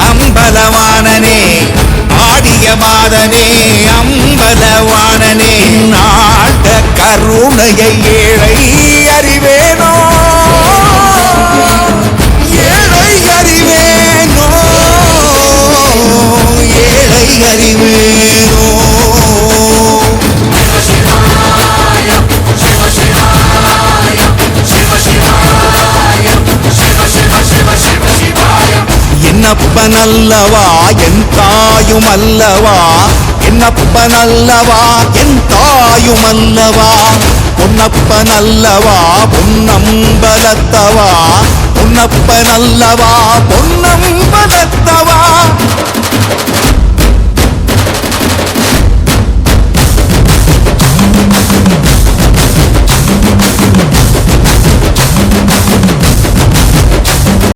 அம்பலவாணனே ஆடிய மாதனே அம்பலவாணனே நாட்ட கருணையை ஏழை அறிவேனோ ஏழை அறிவேனோ ஏழை அறிவேனோ என்னப்பனல்லவா என் தாயுமல்லவா என்னப்பனல்லவா என் தாயுமல்லவா பொன்னப்பனல்லவா பொன்னம்பலத்தவா பொன்னப்பனல்லவா பொன்னம்பலத்தவா